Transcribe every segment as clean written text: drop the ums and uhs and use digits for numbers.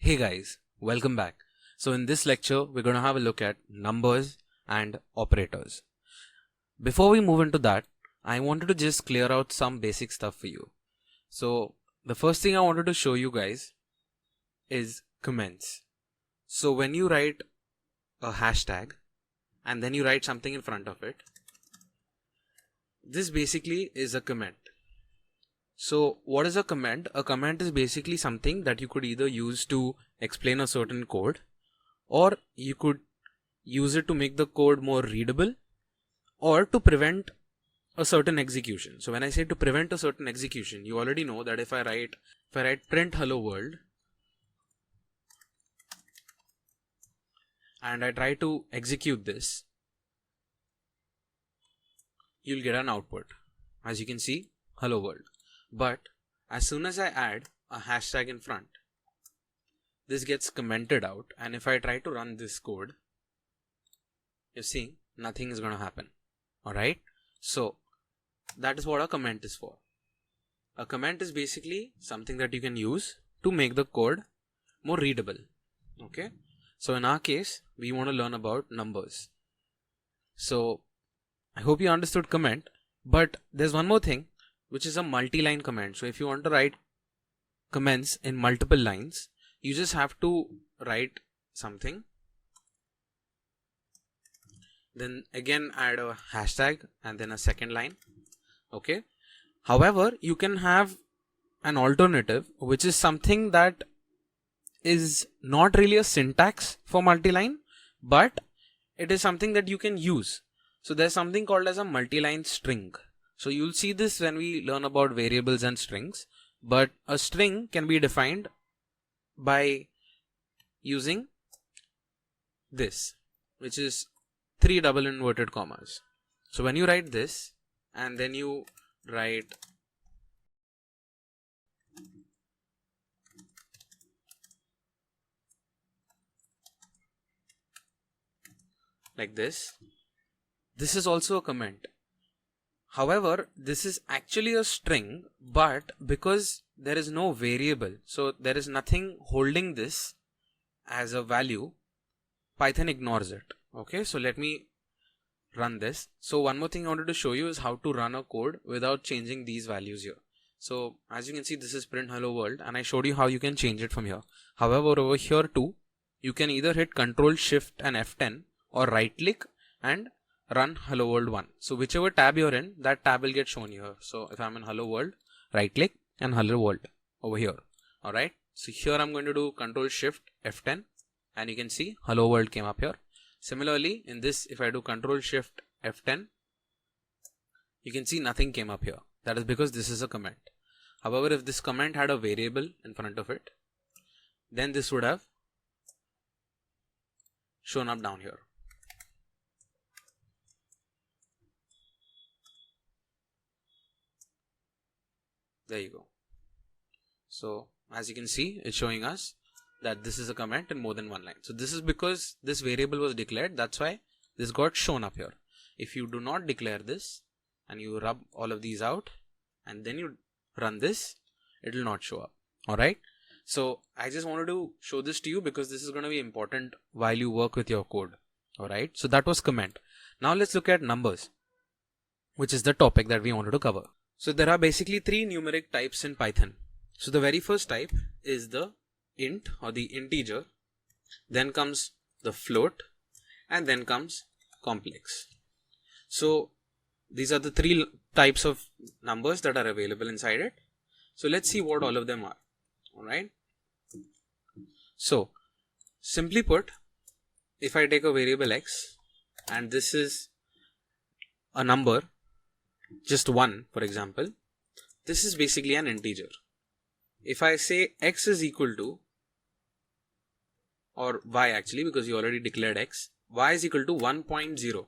Hey guys, welcome back. So in this lecture, we're going to have a look at numbers and operators. Before we move into that, I wanted to just clear out some basic stuff for you. So the first thing I wanted to show you guys is comments. So when you write a hashtag and then you write something in front of it, this basically is a comment. So what is a comment? A comment is basically something that you could either use to explain a certain code, or you could use it to make the code more readable, or to prevent a certain execution. So when I say to prevent a certain execution, you already know that if I write print hello world and I try to execute this, you'll get an output. As you can see, hello world. But as soon as I add a hashtag in front, this gets commented out, and if I try to run this code, you see nothing is going to happen. Alright, so that is what a comment is for. A comment is basically something that you can use to make the code more readable. Okay, so in our case, we want to learn about numbers. So I hope you understood comment, but there's one more thing, which is a multi-line comment. So if you want to write comments in multiple lines, you just have to write something, then again add a hashtag and then a second line. Okay. However, you can have an alternative, which is something that is not really a syntax for multi-line, but it is something that you can use. So there's something called as a multi-line string. So you'll see this when we learn about variables and strings, but a string can be defined by using this, which is 3 double inverted commas. So when you write this and then you write like this, this is also a comment. However, this is actually a string, but because there is no variable, so there is nothing holding this as a value, Python ignores it. Okay, so let me run this. So one more thing I wanted to show you is how to run a code without changing these values here. So as you can see, this is print hello world, and I showed you how you can change it from here. However, over here too, you can either hit Ctrl Shift and F10 or right click and run hello world 1. So whichever tab you're in, that tab will get shown here. So if I'm in hello world, right click and hello world over here. Alright, so here I'm going to do Ctrl Shift F10 and you can see hello world came up here. Similarly, in this, if I do Ctrl Shift F10, you can see nothing came up here. That is because this is a comment. However, if this comment had a variable in front of it, then this would have shown up down here. There you go. So as you can see, it's showing us that this is a comment in more than one line. So this is because this variable was declared. That's why this got shown up here. If you do not declare this and you rub all of these out and then you run this, it will not show up. Alright. So I just wanted to show this to you because this is going to be important while you work with your code. Alright. So that was comment. Now let's look at numbers, which is the topic that we wanted to cover. So there are basically 3 numeric types in Python. So the very first type is the int or the integer, then comes the float, and then comes complex. So these are the 3 types of numbers that are available inside it. So let's see what all of them are. Alright. So simply put, if I take a variable x and this is a number, just 1 for example, this is basically an integer. If I say x is equal to, or y actually, because you already declared x, y is equal to 1.0,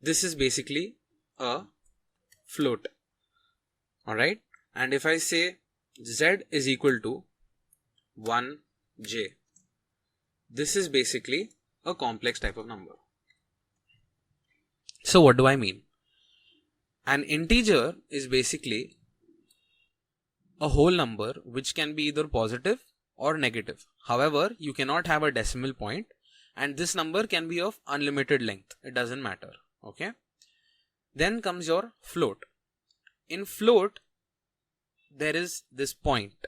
this is basically a float. Alright, and if I say z is equal to 1j, this is basically a complex type of number. So what do I mean? An integer is basically a whole number which can be either positive or negative. However, you cannot have a decimal point, and this number can be of unlimited length. It doesn't matter. Okay. Then comes your float. In float, there is this point,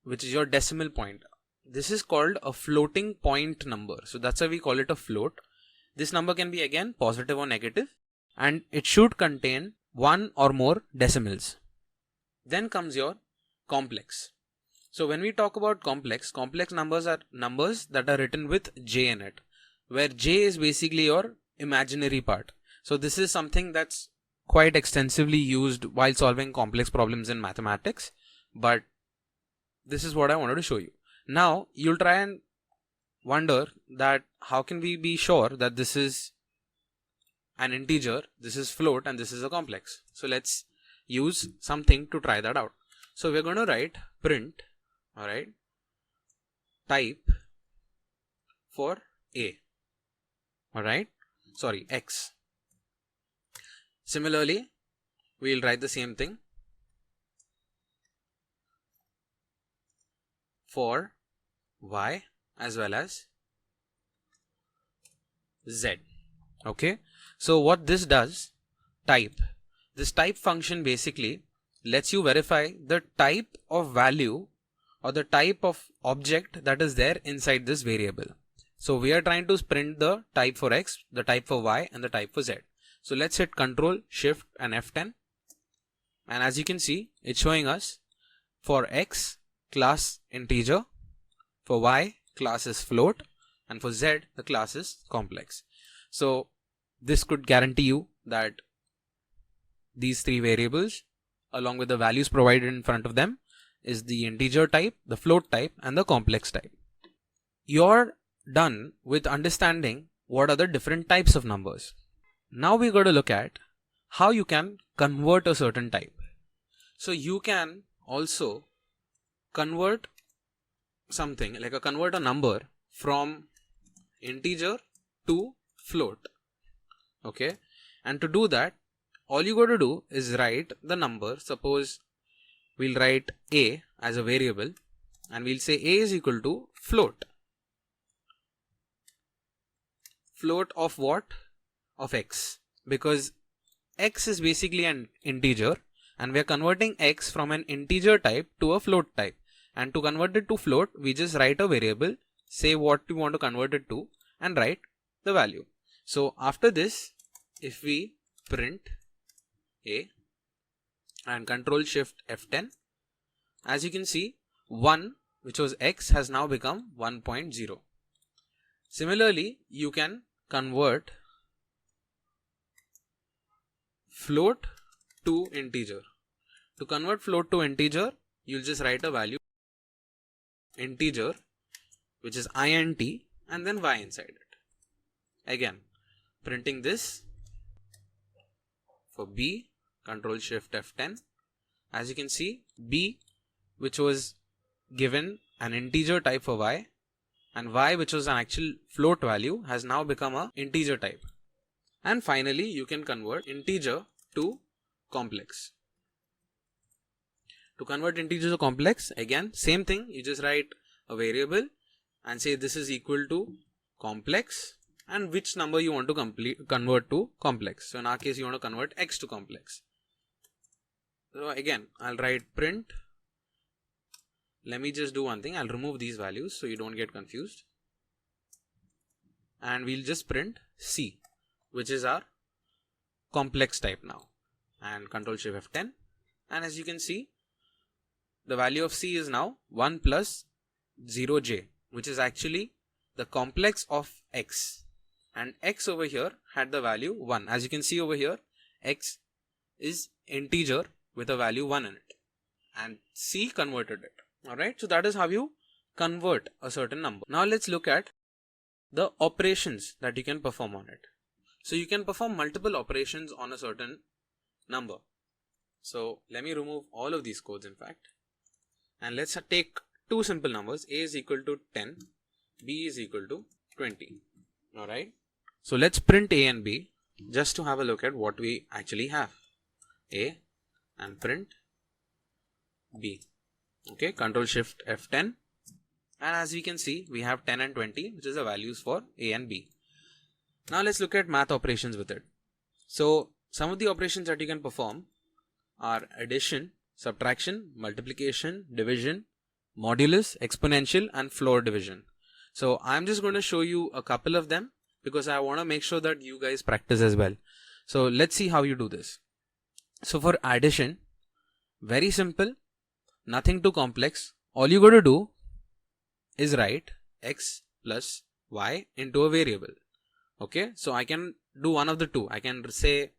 which is your decimal point. This is called a floating point number. So that's why we call it a float. This number can be again positive or negative, and it should contain one or more decimals. Then comes your complex. So when we talk about complex numbers are numbers that are written with j in it, where j is basically your imaginary part. So this is something that's quite extensively used while solving complex problems in mathematics, but this is what I wanted to show you. Now you'll try and wonder that how can we be sure that this is an integer, this is float, and this is a complex. So let's use something to try that out. So we're going to write print, alright, type for a, alright, sorry, x. Similarly, we'll write the same thing for y as well as z. Okay, so what this does, this type function basically lets you verify the type of value or the type of object that is there inside this variable. So we are trying to print the type for x, the type for y, and the type for z. So let's hit Ctrl, Shift and F10, and as you can see, it's showing us for x class integer, for y class is float, and for z the class is complex. So this could guarantee you that these three variables along with the values provided in front of them is the integer type, the float type, and the complex type. You're done with understanding what are the different types of numbers. Now we got to look at how you can convert a certain type. So you can also convert something like convert a number from integer to float. Okay, and to do that, all you got to do is write the number. Suppose we'll write a as a variable, and we'll say a is equal to float. Float of what? Of x, because x is basically an integer, and we are converting x from an integer type to a float type. And to convert it to float, we just write a variable, say what we want to convert it to, and write the value. So after this, if we print a and Ctrl Shift F10, as you can see, 1, which was x, has now become 1.0. Similarly, you can convert float to integer. To convert float to integer, you'll just write a value integer, which is int, and then y inside it. Again, printing this for b, Ctrl Shift F10. As you can see, b, which was given an integer type for y, and y, which was an actual float value, has now become an integer type. And finally, you can convert integer to complex. To convert integer to complex, again, same thing, you just write a variable and say this is equal to complex and which number you want to convert to complex. So in our case, you want to convert x to complex. So again, I'll write print. Let me just do one thing. I'll remove these values so you don't get confused. And we'll just print c, which is our complex type now. And Ctrl Shift F10. And as you can see, the value of c is now 1 plus 0j, which is actually the complex of x. And x over here had the value 1. As you can see over here, x is integer with a value 1 in it. And c converted it. Alright, so that is how you convert a certain number. Now let's look at the operations that you can perform on it. So you can perform multiple operations on a certain number. So let me remove all of these codes in fact. And let's take two simple numbers. A is equal to 10, B is equal to 20. Alright. So let's print A and B just to have a look at what we actually have. A and print B. Okay, Ctrl Shift F10. And as we can see, we have 10 and 20, which is the values for A and B. Now let's look at math operations with it. So some of the operations that you can perform are addition, subtraction, multiplication, division, modulus, exponential, and floor division. So I'm just going to show you a couple of them because I want to make sure that you guys practice as well. So let's see how you do this. So for addition, very simple, nothing too complex. All you got to do is write x plus y into a variable. Okay, so I can do one of the two. I can say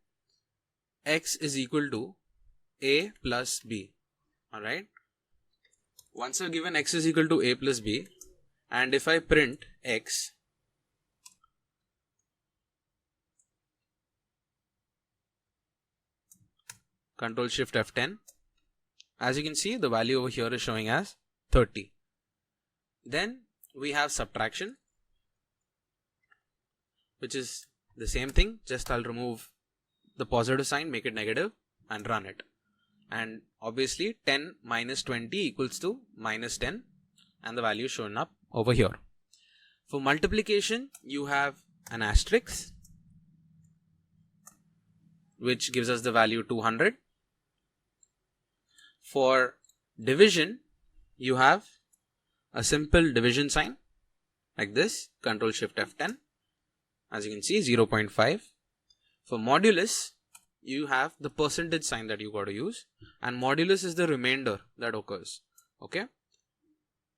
x is equal to a plus b. Alright. Once I've given x is equal to a plus b, and if I print x, Control Shift F10, as you can see, the value over here is showing as 30. Then we have subtraction, which is the same thing, just I'll remove the positive sign, make it negative, and run it. And obviously 10 minus 20 equals to minus 10, and the value is shown up over here. For multiplication, you have an asterisk, which gives us the value 200. For division, you have a simple division sign like this, Control Shift F10. As you can see, 0.5. For modulus, you have the percentage sign that you got to use, and modulus is the remainder that occurs. Okay,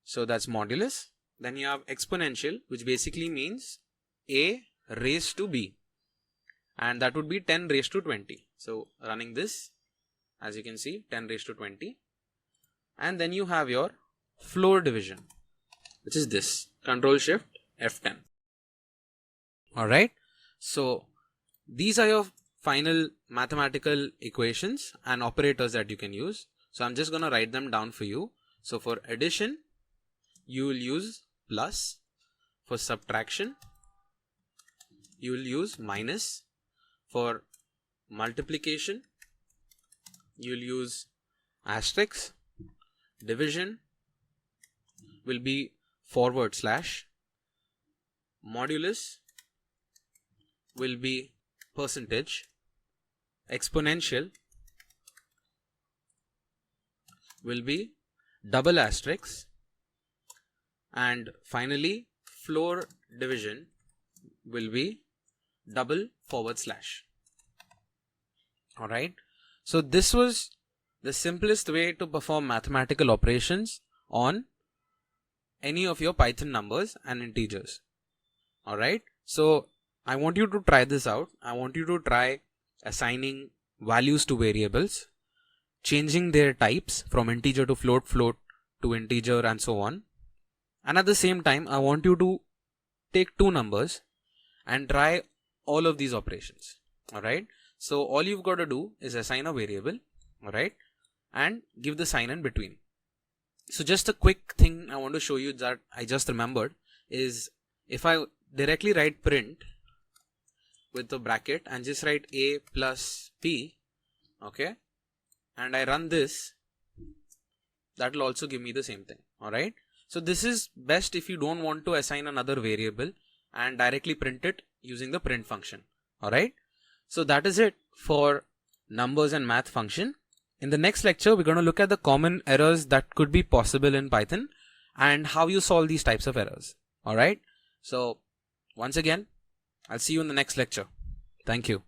so that's modulus. Then you have exponential, which basically means a raised to b, and that would be 10 raised to 20. So running this, as you can see, 10 raised to 20. And then you have your floor division, which is this, Control Shift F10. Alright, so these are your final mathematical equations and operators that you can use. So I'm just going to write them down for you. So for addition, you will use plus. For subtraction, you will use minus. For multiplication, you will use asterisk. Division will be forward slash. Modulus will be percentage. Exponential will be double asterisk, and finally floor division will be double forward slash. Alright, so this was the simplest way to perform mathematical operations on any of your Python numbers and integers. Alright, so I want you to try this out. I want you to try assigning values to variables, changing their types from integer to float, float to integer, and so on. And at the same time, I want you to take two numbers and try all of these operations. Alright, so all you've got to do is assign a variable, alright, and give the sign in between. So just a quick thing I want to show you that I just remembered is, if I directly write print with the bracket and just write a plus b, okay, and I run this, that will also give me the same thing. Alright, so this is best if you don't want to assign another variable and directly print it using the print function. Alright, so that is it for numbers and math function. In the next lecture, we're going to look at the common errors that could be possible in Python and how you solve these types of errors. Alright, so once again, I'll see you in the next lecture. Thank you.